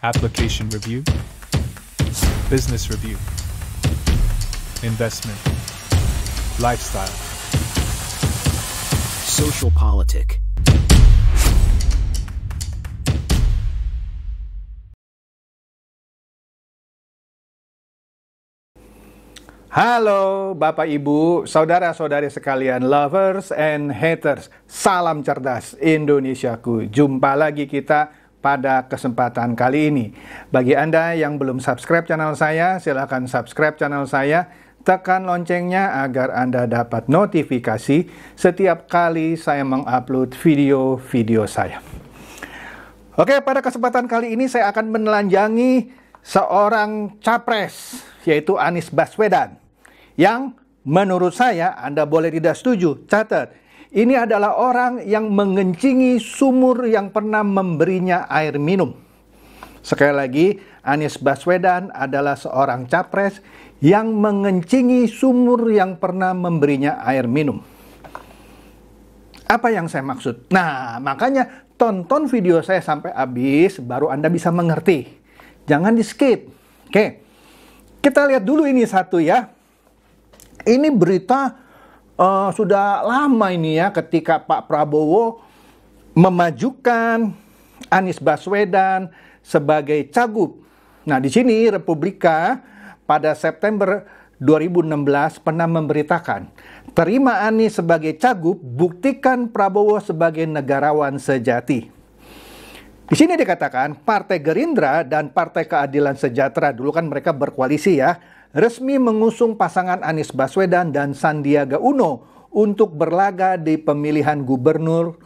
application review, business review, investment, lifestyle, social politic. Halo Bapak Ibu, saudara-saudari sekalian, lovers and haters. Salam cerdas Indonesiaku. Jumpa lagi kita pada kesempatan kali ini. Bagi Anda yang belum subscribe channel saya, silakan subscribe channel saya. Tekan loncengnya agar Anda dapat notifikasi setiap kali saya mengupload video-video saya. Oke, pada kesempatan kali ini saya akan menelanjangi seorang capres, yaitu Anies Baswedan, yang menurut saya, Anda boleh tidak setuju, catat, ini adalah orang yang mengencingi sumur yang pernah memberinya air minum. Sekali lagi, Anies Baswedan adalah seorang capres yang mengencingi sumur yang pernah memberinya air minum. Apa yang saya maksud? Nah, makanya tonton video saya sampai habis, baru Anda bisa mengerti. Jangan di skip. Oke, kita lihat dulu ini satu ya. Ini berita sudah lama ini ya, ketika Pak Prabowo memajukan Anies Baswedan sebagai cagup. Nah, di sini Republika pada September 2016 pernah memberitakan, terima Anies sebagai cagup, buktikan Prabowo sebagai negarawan sejati. Di sini dikatakan Partai Gerindra dan Partai Keadilan Sejahtera, dulu kan mereka berkoalisi ya, resmi mengusung pasangan Anies Baswedan dan Sandiaga Uno untuk berlaga di pemilihan Gubernur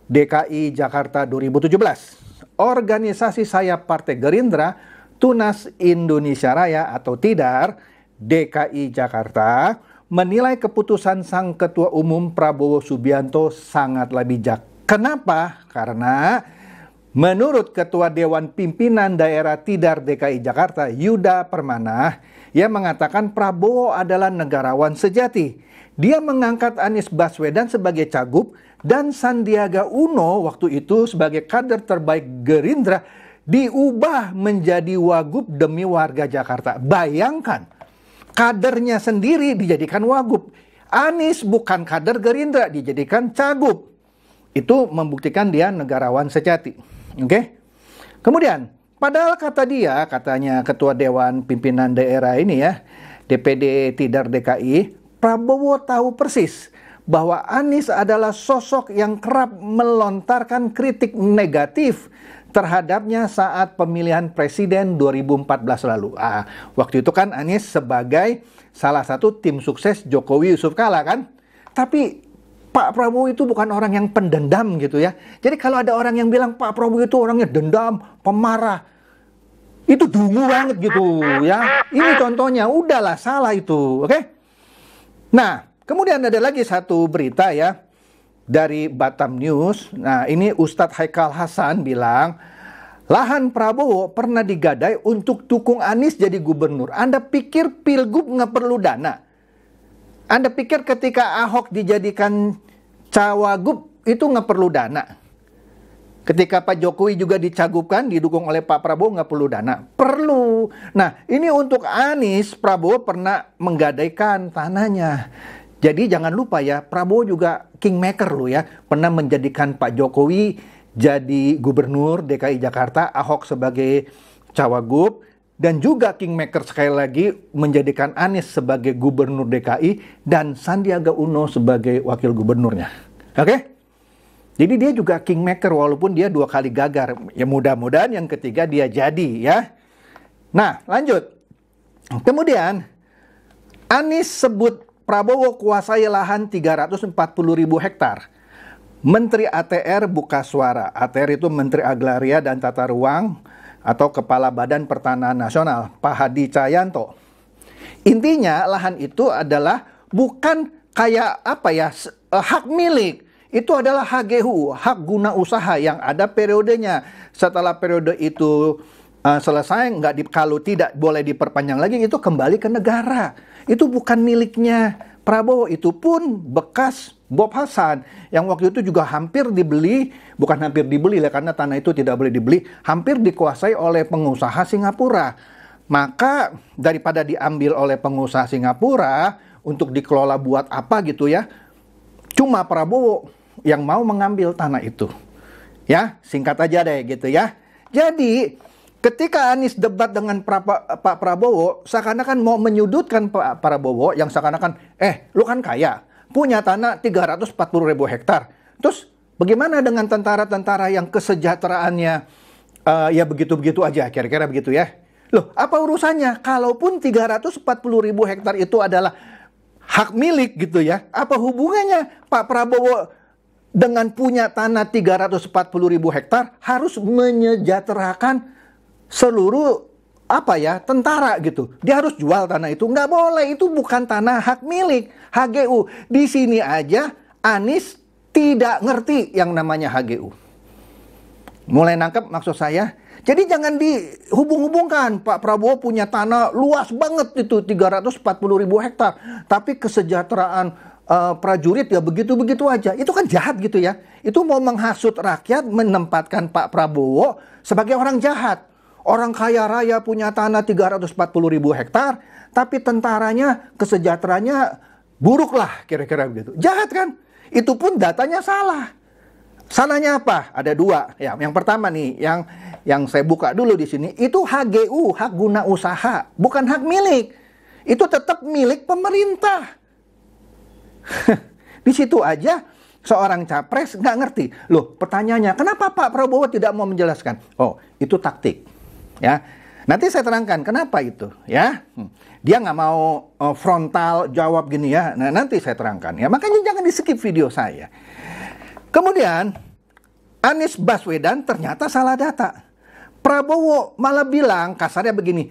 DKI Jakarta 2017. Organisasi sayap Partai Gerindra, Tunas Indonesia Raya atau TIDAR, DKI Jakarta, menilai keputusan Sang Ketua Umum Prabowo Subianto sangatlah bijak. Kenapa? Karena menurut Ketua Dewan Pimpinan Daerah TIDAR DKI Jakarta, Yuda Permana, ia mengatakan Prabowo adalah negarawan sejati. Dia mengangkat Anies Baswedan sebagai cagup dan Sandiaga Uno waktu itu sebagai kader terbaik Gerindra diubah menjadi wagub demi warga Jakarta. Bayangkan, kadernya sendiri dijadikan wagub. Anies bukan kader Gerindra, dijadikan cagup. Itu membuktikan dia negarawan sejati. Oke? Kemudian, padahal kata dia, katanya Ketua Dewan Pimpinan Daerah ini ya, DPD TIDAR DKI, Prabowo tahu persis bahwa Anies adalah sosok yang kerap melontarkan kritik negatif terhadapnya saat pemilihan presiden 2014 lalu. Waktu itu kan Anies sebagai salah satu tim sukses Jokowi Yusuf Kala kan. Tapi Pak Prabowo itu bukan orang yang pendendam gitu ya. Jadi kalau ada orang yang bilang Pak Prabowo itu orangnya dendam, pemarah, itu dungu banget gitu ya. Ini contohnya, udahlah salah itu, oke? Nah, kemudian ada lagi satu berita ya dari Batam News. Nah, ini Ustadz Haikal Hasan bilang, lahan Prabowo pernah digadai untuk dukung Anies jadi gubernur. Anda pikir pilgub nggak perlu dana? Anda pikir ketika Ahok dijadikan cawagup itu nggak perlu dana? Ketika Pak Jokowi juga dicagupkan, didukung oleh Pak Prabowo, nggak perlu dana? Perlu. Nah, ini untuk Anies, Prabowo pernah menggadaikan tanahnya. Jadi jangan lupa ya, Prabowo juga kingmaker loh ya. Pernah menjadikan Pak Jokowi jadi gubernur DKI Jakarta, Ahok sebagai cawagup, dan juga kingmaker sekali lagi menjadikan Anies sebagai gubernur DKI dan Sandiaga Uno sebagai wakil gubernurnya. Oke? Jadi dia juga kingmaker walaupun dia 2 kali gagal. Ya mudah-mudahan yang ketiga dia jadi ya. Nah, lanjut. Kemudian Anies sebut Prabowo kuasai lahan 340.000 hektar. Menteri ATR buka suara. ATR itu Menteri Agraria dan Tata Ruang atau Kepala Badan Pertanahan Nasional, Pak Hadi Cahyanto. Intinya lahan itu adalah bukan kayak apa ya, hak milik. Itu adalah HGU, hak guna usaha yang ada periodenya. Setelah periode itu selesai, kalau tidak boleh diperpanjang lagi, itu kembali ke negara. Itu bukan miliknya Prabowo itu pun bekas Bob Hasan yang waktu itu juga hampir dibeli, bukan hampir dibeli lah karena tanah itu tidak boleh dibeli, hampir dikuasai oleh pengusaha Singapura. Maka daripada diambil oleh pengusaha Singapura untuk dikelola buat apa gitu ya, cuma Prabowo yang mau mengambil tanah itu. Ya, singkat aja deh gitu ya. Jadi ketika Anies debat dengan Pak Prabowo, seakan-akan mau menyudutkan Pak Prabowo yang seakan-akan, lu kan kaya, punya tanah 340.000 hektar. Terus bagaimana dengan tentara-tentara yang kesejahteraannya ya begitu-begitu aja, kira-kira begitu ya. Loh, apa urusannya? Kalaupun 340.000 hektar itu adalah hak milik gitu ya, apa hubungannya Pak Prabowo dengan punya tanah 340.000 hektar harus menyejahterakan seluruh tentara gitu. Dia harus jual tanah itu. Nggak boleh, itu bukan tanah hak milik HGU. Di sini aja Anies tidak ngerti yang namanya HGU. Mulai nangkep maksud saya? Jadi jangan dihubung-hubungkan. Pak Prabowo punya tanah luas banget itu 340.000 hektar. Tapi kesejahteraan prajurit ya begitu-begitu aja. Itu kan jahat gitu ya. Itu mau menghasut rakyat, menempatkan Pak Prabowo sebagai orang jahat. Orang kaya raya punya tanah 340.000 hektar, tapi tentaranya, kesejahteraannya buruk lah, kira-kira begitu. Jahat kan? Itu pun datanya salah. Salahnya apa? Ada dua. Ya, yang pertama nih, yang saya buka dulu di sini, itu HGU, hak guna usaha, bukan hak milik. Itu tetap milik pemerintah. Di situ aja seorang capres nggak ngerti. Loh, pertanyaannya, kenapa Pak Prabowo tidak mau menjelaskan? Oh, itu taktik. Ya, nanti saya terangkan kenapa itu. Ya, dia nggak mau frontal jawab gini ya. Nah, nanti saya terangkan. Ya, makanya jangan di skip video saya. Kemudian Anies Baswedan ternyata salah data. Prabowo malah bilang kasarnya begini,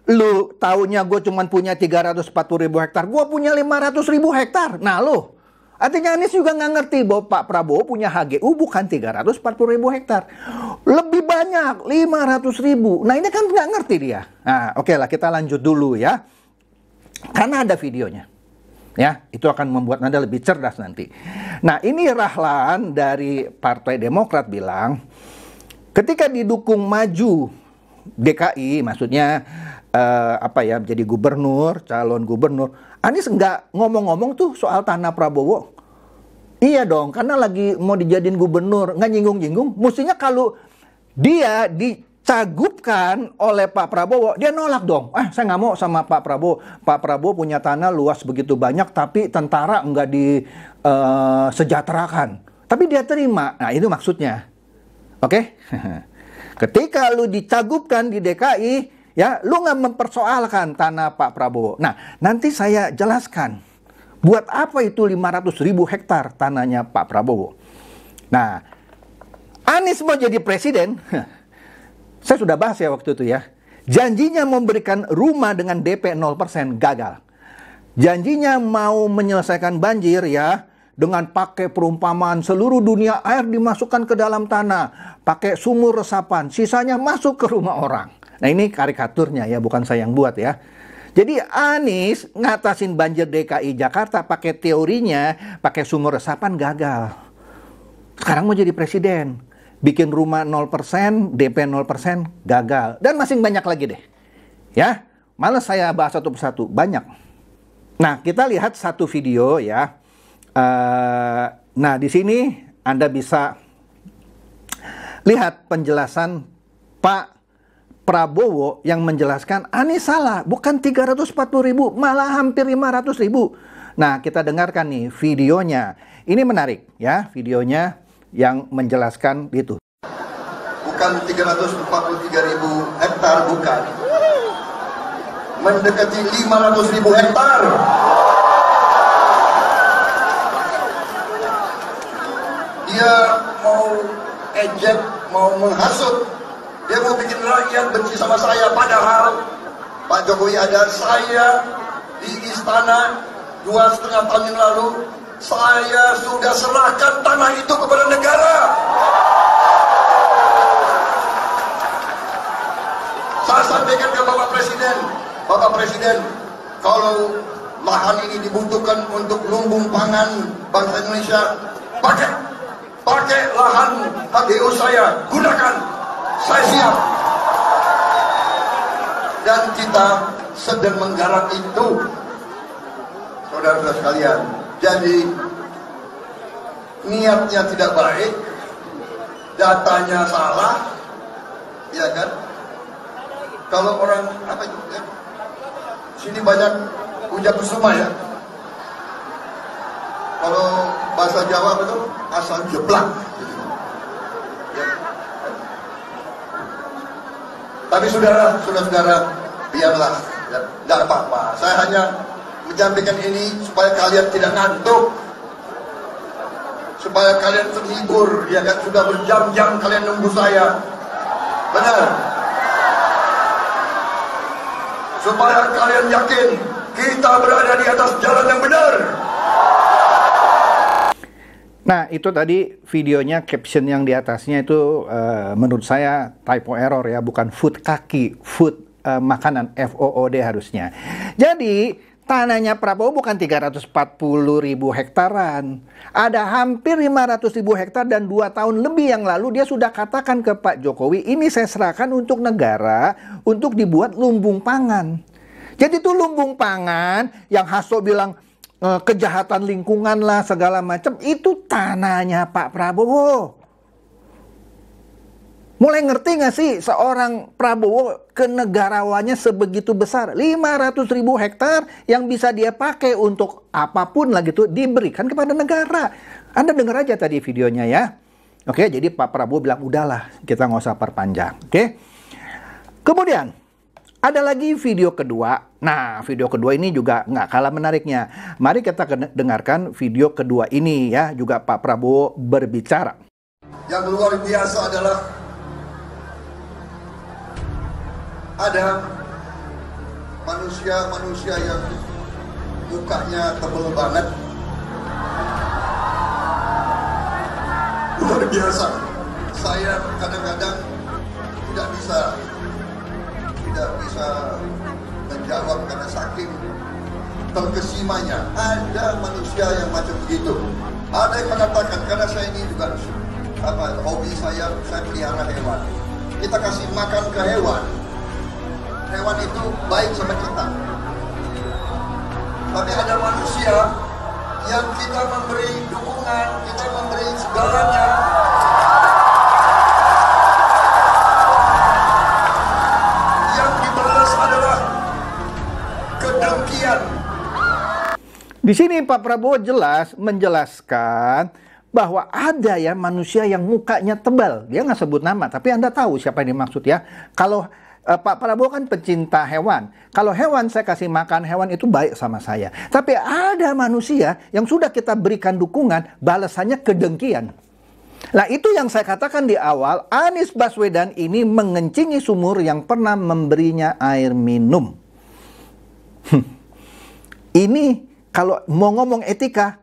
lu taunya gue cuma punya 340.000 hektar, gue punya 500.000 hektar. Nah lo, artinya Anies juga nggak ngerti bahwa Pak Prabowo punya HGU bukan 340.000 hektar. Lebih banyak, 500.000. Nah ini kan nggak ngerti dia. Nah oke lah, kita lanjut dulu ya. Karena ada videonya. Ya, itu akan membuat Anda lebih cerdas nanti. Nah, ini Rahlan dari Partai Demokrat bilang, ketika didukung maju DKI, maksudnya jadi gubernur, calon gubernur, Anies nggak ngomong-ngomong tuh soal tanah Prabowo. Iya dong, karena lagi mau dijadiin gubernur, nggak nyinggung-nyinggung. Mestinya kalau dia dicagupkan oleh Pak Prabowo, dia nolak dong. Saya nggak mau sama Pak Prabowo. Pak Prabowo punya tanah luas begitu banyak, tapi tentara nggak disejahterakan. Tapi dia terima. Nah, itu maksudnya. Oke? Ketika lu dicagupkan di DKI, ya, lu nggak mempersoalkan tanah Pak Prabowo. Nah, nanti saya jelaskan. Buat apa itu 500.000 hektar tanahnya Pak Prabowo. Nah, Anies mau jadi presiden. Saya sudah bahas ya waktu itu ya. Janjinya memberikan rumah dengan DP 0% gagal. Janjinya mau menyelesaikan banjir ya, dengan pakai perumpamaan seluruh dunia air dimasukkan ke dalam tanah. Pakai sumur resapan, sisanya masuk ke rumah orang. Nah ini karikaturnya ya, bukan saya yang buat ya. Jadi Anies ngatasin banjir DKI Jakarta pakai teorinya, pakai sumur resapan gagal. Sekarang mau jadi presiden. Bikin rumah 0%, DP 0%, gagal. Dan masih banyak lagi deh. Ya, malas saya bahas satu persatu, banyak. Nah, kita lihat satu video ya. Nah, di sini Anda bisa lihat penjelasan Pak Prabowo yang menjelaskan Anies salah, bukan 340.000, malah hampir 500.000. Nah, kita dengarkan nih videonya. Ini menarik ya, videonya yang menjelaskan itu. Bukan 343.000 hektar, bukan. Mendekati 500.000 hektar. Dia mau ejek, mau menghasut. Dia mau bikin rakyat benci sama saya. Padahal Pak Jokowi ada saya di istana 2,5 tahun yang lalu. Saya sudah serahkan tanah itu kepada negara. Saya sampaikan ke Bapak Presiden, kalau lahan ini dibutuhkan untuk lumbung pangan bangsa Indonesia, pakai lahan HGU saya, gunakan, saya siap. Dan kita sedang menggarap itu, saudara-saudara sekalian. Jadi niatnya tidak baik, datanya salah, ya kan? Kalau orang apa itu? Ya? Sini banyak ujak kusuma ya. Kalau bahasa Jawa itu asal jeblak. Ya. Tapi saudara-saudara, biarlah, tidak apa-apa. Saya hanya menyampaikan ini supaya kalian tidak ngantuk, supaya kalian terhibur. Ya kan, sudah berjam-jam kalian nunggu saya, benar? Supaya kalian yakin kita berada di atas jalan yang benar. Nah, itu tadi videonya, caption yang di atasnya itu menurut saya typo error ya, bukan food kaki, food makanan, FOOD harusnya. Jadi, tanahnya Prabowo bukan 340.000 hektaran. Ada hampir 500.000 hektar dan 2 tahun lebih yang lalu dia sudah katakan ke Pak Jokowi, ini saya serahkan untuk negara untuk dibuat lumbung pangan. Jadi itu lumbung pangan yang Hasto bilang kejahatan lingkungan lah segala macam, itu tanahnya Pak Prabowo. Mulai ngerti nggak sih seorang Prabowo kenegarawannya sebegitu besar, 500.000 hektar yang bisa dia pakai untuk apapun lah gitu, diberikan kepada negara. Anda dengar aja tadi videonya ya. Oke, jadi Pak Prabowo bilang udahlah kita nggak usah perpanjang. Oke. Kemudian ada lagi video kedua. Nah, video kedua ini juga nggak kalah menariknya. Mari kita dengarkan video kedua ini ya, juga Pak Prabowo berbicara. Yang luar biasa adalah ada manusia-manusia yang mukanya tebal banget. Luar biasa. Saya kadang-kadang tidak bisa menjawab karena saking terkesimanya. Ada manusia yang macam begitu. Ada yang mengatakan, karena saya ini juga hobi saya pelihara hewan. Kita kasih makan ke hewan, hewan itu baik sama kita. Tapi ada manusia yang kita memberi dukungan, kita memberi segalanya, yang dibalas adalah kedengkian. Di sini Pak Prabowo jelas menjelaskan bahwa ada ya manusia yang mukanya tebal. Dia nggak sebut nama, tapi Anda tahu siapa yang dimaksud ya. Kalau Pak Prabowo kan pecinta hewan. Kalau hewan saya kasih makan, hewan itu baik sama saya. Tapi ada manusia yang sudah kita berikan dukungan, balasannya kedengkian. Nah, itu yang saya katakan di awal, Anies Baswedan ini mengencingi sumur yang pernah memberinya air minum. Ini kalau mau ngomong etika,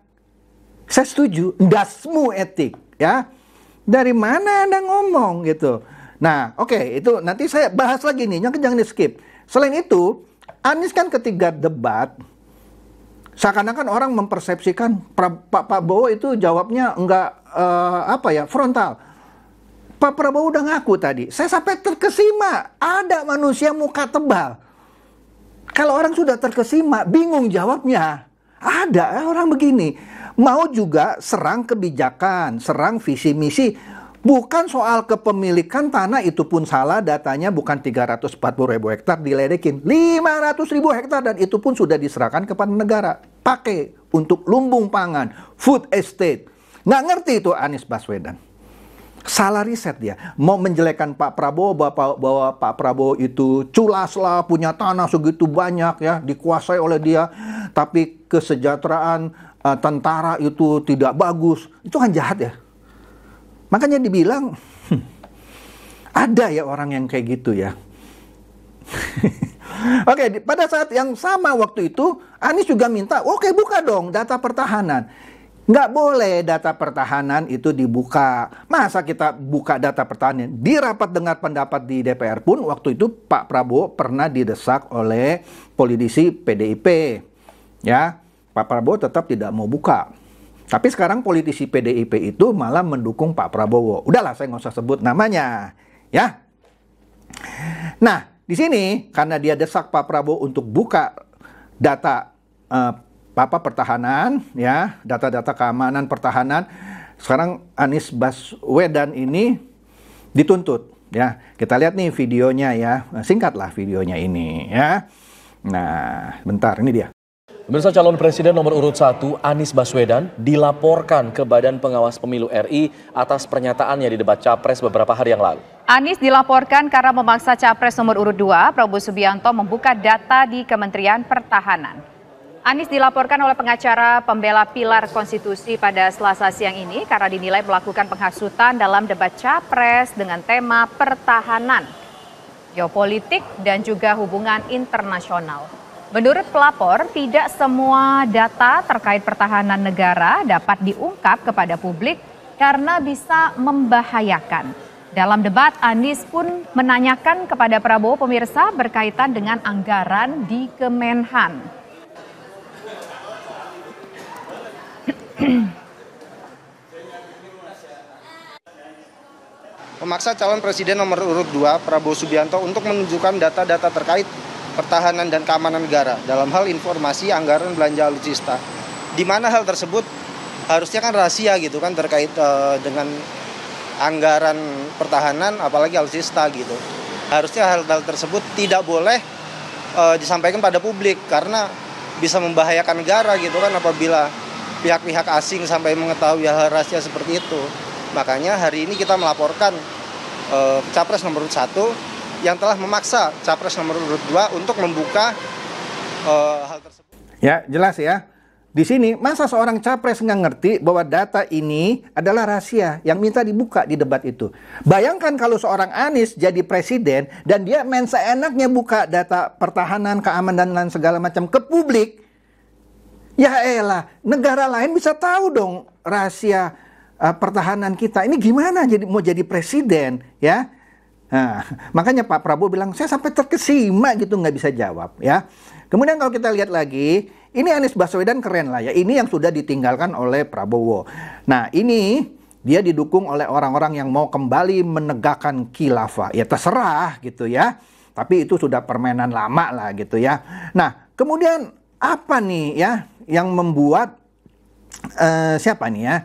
saya setuju, dasmu etik, ya. Dari mana Anda ngomong gitu? Nah, oke, itu nanti saya bahas lagi nih, jangan di-skip. Selain itu, Anies kan ketika debat, seakan-akan orang mempersepsikan Pak Prabowo itu jawabnya enggak frontal. Pak Prabowo udah ngaku tadi, saya sampai terkesima, ada manusia muka tebal. Kalau orang sudah terkesima, bingung jawabnya. Ada orang begini, mau juga serang kebijakan, serang visi misi. Bukan soal kepemilikan tanah, itu pun salah, datanya bukan 340.000 hektar, diledekin 500.000 hektar, dan itu pun sudah diserahkan kepada negara. Pakai untuk lumbung pangan, food estate. Nggak ngerti itu Anies Baswedan. Salah riset dia. Mau menjelekkan Pak Prabowo, bahwa Pak Prabowo itu culas lah, punya tanah segitu banyak ya, dikuasai oleh dia. Tapi kesejahteraan tentara itu tidak bagus. Itu kan jahat ya. Makanya dibilang, ada ya orang yang kayak gitu ya. Oke, pada saat yang sama waktu itu, Anies juga minta, oke, buka dong data pertahanan. Nggak boleh data pertahanan itu dibuka. Masa kita buka data pertahanan? Di rapat dengar pendapat di DPR pun, waktu itu Pak Prabowo pernah didesak oleh politisi PDIP. ya, Pak Prabowo tetap tidak mau buka. Tapi sekarang politisi PDIP itu malah mendukung Pak Prabowo. Udahlah, saya nggak usah sebut namanya, ya. Nah, di sini karena dia desak Pak Prabowo untuk buka data pertahanan, ya, data-data keamanan pertahanan. Sekarang Anies Baswedan ini dituntut, ya. Kita lihat nih videonya, ya. Singkatlah videonya ini, ya. Nah, bentar, ini dia. Pemirsa, calon presiden nomor urut 1 Anies Baswedan dilaporkan ke Badan Pengawas Pemilu RI atas pernyataannya di debat Capres beberapa hari yang lalu. Anies dilaporkan karena memaksa Capres nomor urut 2 Prabowo Subianto membuka data di Kementerian Pertahanan. Anies dilaporkan oleh pengacara pembela pilar konstitusi pada Selasa siang ini karena dinilai melakukan penghasutan dalam debat Capres dengan tema pertahanan, geopolitik, dan juga hubungan internasional. Menurut pelapor, tidak semua data terkait pertahanan negara dapat diungkap kepada publik karena bisa membahayakan. Dalam debat, Anies pun menanyakan kepada Prabowo pemirsa berkaitan dengan anggaran di Kemenhan. Memaksa calon presiden nomor urut 2 Prabowo Subianto untuk menunjukkan data-data terkait pertahanan dan keamanan negara dalam hal informasi anggaran belanja alutsista. Di mana hal tersebut harusnya kan rahasia gitu kan terkait dengan anggaran pertahanan apalagi alutsista gitu. Harusnya hal-hal tersebut tidak boleh disampaikan pada publik karena bisa membahayakan negara gitu kan apabila pihak-pihak asing sampai mengetahui hal rahasia seperti itu. Makanya hari ini kita melaporkan Capres nomor urut 1 yang telah memaksa Capres nomor urut 2 untuk membuka hal tersebut. Ya, jelas ya. Di sini, masa seorang Capres nggak ngerti bahwa data ini adalah rahasia yang minta dibuka di debat itu. Bayangkan kalau seorang Anies jadi presiden dan dia main seenaknya buka data pertahanan, keamanan, dan segala macam ke publik. Ya elah, negara lain bisa tahu dong rahasia pertahanan kita. Ini gimana mau jadi presiden, ya? Nah, makanya Pak Prabowo bilang, saya sampai terkesima gitu, nggak bisa jawab, ya. Kemudian kalau kita lihat lagi, ini Anies Baswedan keren lah ya. Ini yang sudah ditinggalkan oleh Prabowo. Nah, ini dia didukung oleh orang-orang yang mau kembali menegakkan khilafah. Ya terserah gitu ya. Tapi itu sudah permainan lama lah gitu ya. Nah, kemudian apa nih ya yang membuat siapa nih ya?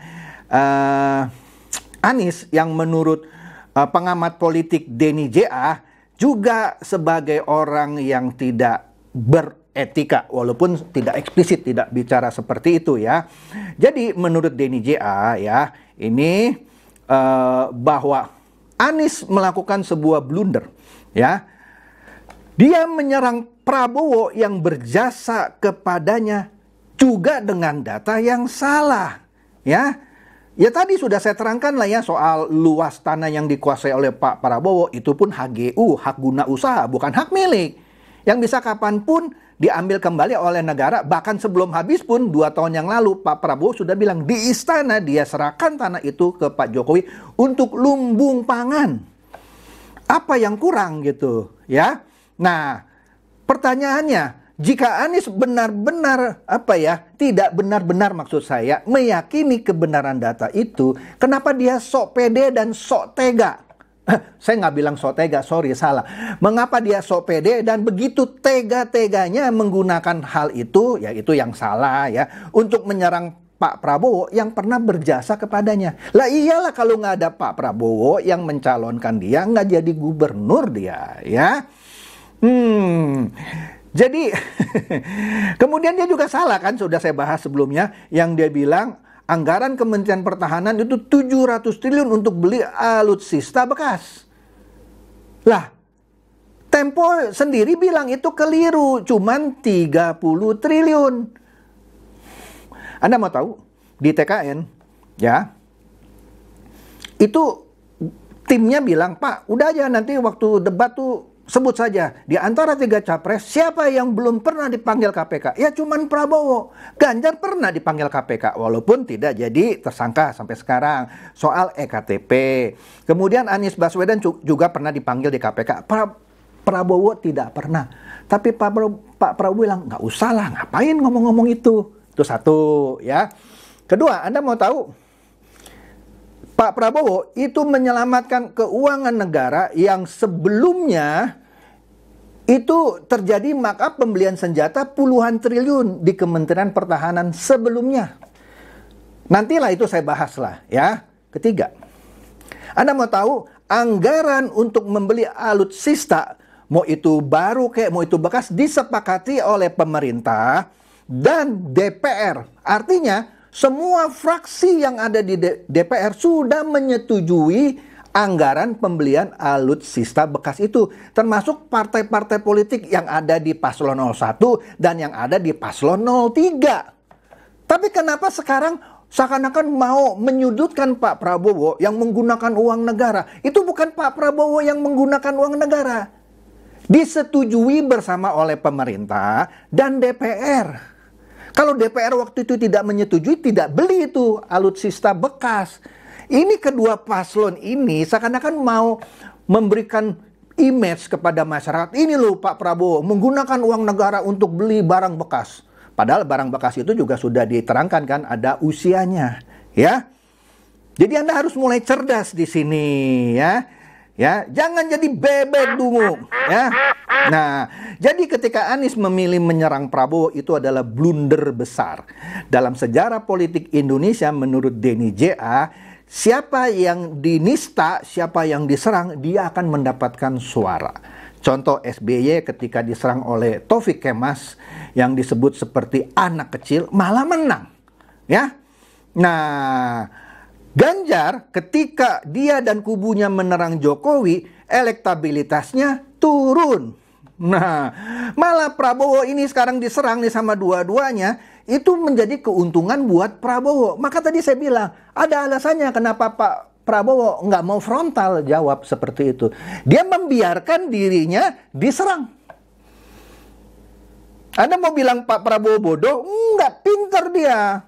Anies yang menurut pengamat politik Denny J.A. juga sebagai orang yang tidak beretika, walaupun tidak eksplisit, tidak bicara seperti itu ya. Jadi menurut Denny J.A. ya, ini bahwa Anies melakukan sebuah blunder ya. Dia menyerang Prabowo yang berjasa kepadanya juga dengan data yang salah ya. Ya tadi sudah saya terangkan lah ya soal luas tanah yang dikuasai oleh Pak Prabowo itu pun HGU, hak guna usaha, bukan hak milik. Yang bisa kapanpun diambil kembali oleh negara, bahkan sebelum habis pun 2 tahun yang lalu Pak Prabowo sudah bilang di istana dia serahkan tanah itu ke Pak Jokowi untuk lumbung pangan. Apa yang kurang gitu ya? Nah, pertanyaannya, jika Anies benar-benar tidak benar-benar maksud saya meyakini kebenaran data itu, kenapa dia sok pede dan sok tega? Saya nggak bilang sok tega, sorry salah. Mengapa dia sok pede dan begitu tega-teganya menggunakan hal itu, yaitu yang salah ya, untuk menyerang Pak Prabowo yang pernah berjasa kepadanya. Lah iyalah kalau nggak ada Pak Prabowo yang mencalonkan dia, nggak jadi gubernur dia ya. Jadi kemudian dia juga salah kan, sudah saya bahas sebelumnya, yang dia bilang anggaran Kementerian Pertahanan itu 700 triliun untuk beli alutsista bekas. Lah, Tempo sendiri bilang itu keliru, cuman 30 triliun. Anda mau tahu, di TKN ya, itu timnya bilang, Pak udah aja nanti waktu debat tuh sebut saja, di antara 3 capres, siapa yang belum pernah dipanggil KPK? Ya cuman Prabowo. Ganjar pernah dipanggil KPK, walaupun tidak jadi tersangka sampai sekarang. Soal EKTP. Kemudian Anies Baswedan juga pernah dipanggil di KPK. Prabowo tidak pernah. Tapi Pak Prabowo bilang, nggak usah lah, ngapain ngomong-ngomong itu. Itu satu, ya. Kedua, Anda mau tahu, Pak Prabowo itu menyelamatkan keuangan negara yang sebelumnya itu terjadi markup pembelian senjata puluhan triliun di Kementerian Pertahanan sebelumnya. Nantilah itu saya bahas lah, ya. Ketiga, Anda mau tahu anggaran untuk membeli alutsista, mau itu baru kayak mau itu bekas, disepakati oleh pemerintah dan DPR. Artinya semua fraksi yang ada di DPR sudah menyetujui anggaran pembelian alutsista bekas itu, termasuk partai-partai politik yang ada di paslon 01 dan yang ada di paslon 03. Tapi kenapa sekarang seakan-akan mau menyudutkan Pak Prabowo yang menggunakan uang negara? Itu bukan Pak Prabowo yang menggunakan uang negara. Disetujui bersama oleh pemerintah dan DPR. Kalau DPR waktu itu tidak menyetujui, tidak beli itu alutsista bekas. Ini kedua paslon ini seakan-akan mau memberikan image kepada masyarakat. Ini loh Pak Prabowo menggunakan uang negara untuk beli barang bekas. Padahal barang bekas itu juga sudah diterangkan kan ada usianya, ya. Jadi Anda harus mulai cerdas di sini, ya. Ya, jangan jadi bebek dungu, ya. Nah, jadi ketika Anies memilih menyerang Prabowo itu adalah blunder besar. Dalam sejarah politik Indonesia menurut Denny J.A, siapa yang dinista, siapa yang diserang, dia akan mendapatkan suara. Contoh SBY ketika diserang oleh Taufik Kemas yang disebut seperti anak kecil malah menang, ya. Nah, Ganjar ketika dia dan kubunya menerang Jokowi, elektabilitasnya turun. Nah, malah Prabowo ini sekarang diserang nih sama dua-duanya, itu menjadi keuntungan buat Prabowo. Maka tadi saya bilang, ada alasannya kenapa Pak Prabowo nggak mau frontal jawab seperti itu. Dia membiarkan dirinya diserang. Anda mau bilang Pak Prabowo bodoh? Enggak, pinter dia.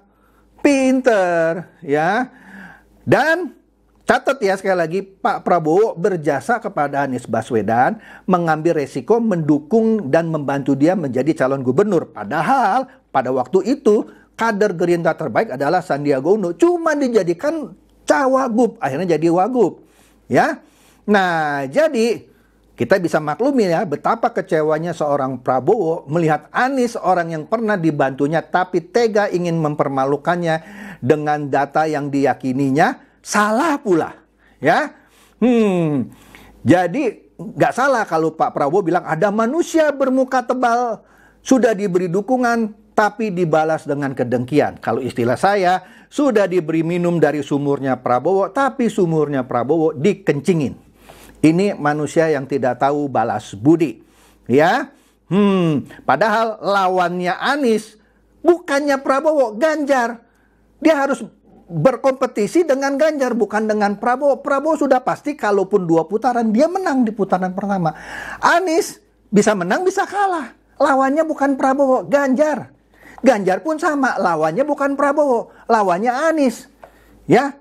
Pinter, ya. Dan catat ya sekali lagi, Pak Prabowo berjasa kepada Anies Baswedan mengambil resiko mendukung dan membantu dia menjadi calon gubernur. Padahal pada waktu itu kader Gerindra terbaik adalah Sandiaga Uno. Cuma dijadikan cawagup, akhirnya jadi wagub. Ya. Nah, jadi kita bisa maklumi ya betapa kecewanya seorang Prabowo melihat Anies, orang yang pernah dibantunya tapi tega ingin mempermalukannya dengan data yang diyakininya salah pula, ya. Jadi nggak salah kalau Pak Prabowo bilang ada manusia bermuka tebal sudah diberi dukungan tapi dibalas dengan kedengkian. Kalau istilah saya, sudah diberi minum dari sumurnya Prabowo tapi sumurnya Prabowo dikencingin. Ini manusia yang tidak tahu balas budi, ya. Padahal lawannya Anies bukannya Prabowo, Ganjar. Dia harus berkompetisi dengan Ganjar, bukan dengan Prabowo. Prabowo sudah pasti kalaupun 2 putaran, dia menang di putaran pertama. Anies bisa menang, bisa kalah. Lawannya bukan Prabowo, Ganjar. Ganjar pun sama, lawannya bukan Prabowo, lawannya Anies. Ya.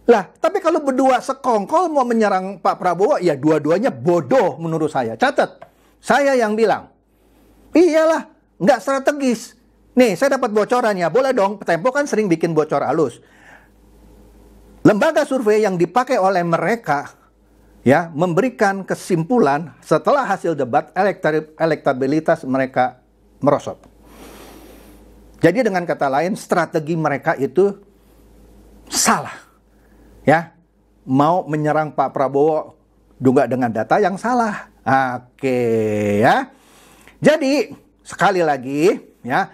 Lah, tapi kalau berdua sekongkol mau menyerang Pak Prabowo, ya dua-duanya bodoh menurut saya. Catat, saya yang bilang. Iyalah, nggak strategis. Nih, saya dapat bocorannya. Boleh dong, Tempo kan sering bikin bocor halus. Lembaga survei yang dipakai oleh mereka, ya, memberikan kesimpulan setelah hasil debat elektabilitas mereka merosot. Jadi dengan kata lain, strategi mereka itu salah. Ya, mau menyerang Pak Prabowo juga dengan data yang salah. Oke, ya. Jadi sekali lagi, ya,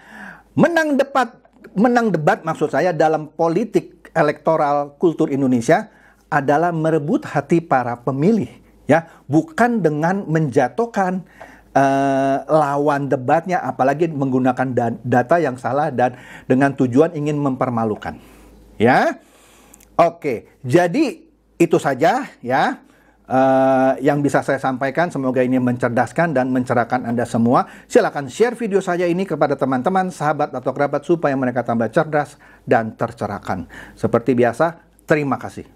menang debat maksud saya dalam politik elektoral kultur Indonesia adalah merebut hati para pemilih, ya, bukan dengan menjatuhkan lawan debatnya, apalagi menggunakan data yang salah dan dengan tujuan ingin mempermalukan, ya. Oke, jadi itu saja ya yang bisa saya sampaikan. Semoga ini mencerdaskan dan mencerahkan Anda semua. Silakan share video saya ini kepada teman-teman, sahabat atau kerabat supaya mereka tambah cerdas dan tercerahkan. Seperti biasa, terima kasih.